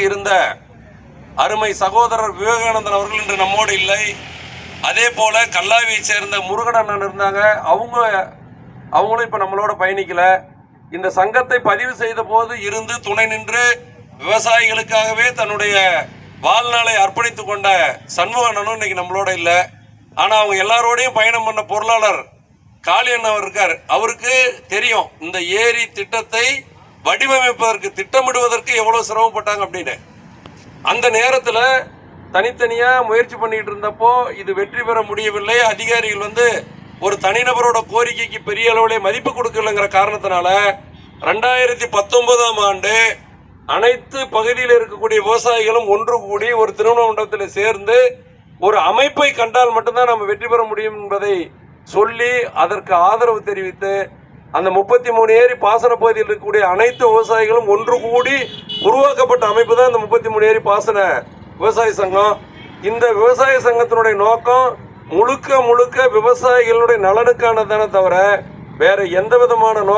இருந்த அருமை சகோதரர் விவேகானந்தன் அவர்கள் இன்று நம்மோடு இல்லை. அதே போல கல்லாவியை சேர்ந்த முருகன் அண்ணன் இருந்தாங்க, அவங்களும் இப்ப நம்மளோட பயணிக்கல. இந்த சங்கத்தை பதிவு செய்த போது இருந்து துணை நின்று விவசாயிகளுக்காகவே தன்னுடைய வாழ்நாளை அர்ப்பணித்துக் கொண்ட சண்முக அண்ணனும் இன்னைக்கு நம்மளோட இல்லை. ஆனா அவங்க எல்லாரோடையும் பயணம் பண்ண பொருளாளர் காளி அண்ணன் இருக்கார். அவருக்கு தெரியும் இந்த ஏரி திட்டத்தை வடிவமைப்பதற்கு திட்டமிடுவதற்கு எவ்வளவு சிரமப்பட்டாங்க அப்படின்னு. அந்த நேரத்தில் தனித்தனியா முயற்சி பண்ணிட்டு இருந்தப்போ இது வெற்றி பெற முடியவில்லை. அதிகாரிகள் ஒரு தனிநபரோட கோரிக்கைக்கு பெரிய அளவுல மதிப்பு கொடுக்கலங்கிற காரணத்தினால 2019ஆம் ஆண்டு அனைத்து பகுதியில் இருக்கக்கூடிய விவசாயிகளும் ஒன்று கூடி ஒரு திருமண மண்டபத்தில் சேர்ந்து ஒரு அமைப்பை கண்டால் மட்டும்தான் நம்ம வெற்றி பெற முடியும் என்பதை சொல்லி அதற்கு ஆதரவு தெரிவித்து அந்த 33 ஏரி பாசன பகுதியில் இருக்கக்கூடிய அனைத்து விவசாயிகளும் ஒன்று கூடி உருவாக்கப்பட்ட அமைப்பு தான் இந்த 33 ஏரி பாசன விவசாய சங்கம். இந்த விவசாய சங்கத்தினுடைய நோக்கம் முழுக்க முழுக்க விவசாயிகளுடைய நலனுக்கானதானே தவிர வேற எந்த விதமான நோக்கம்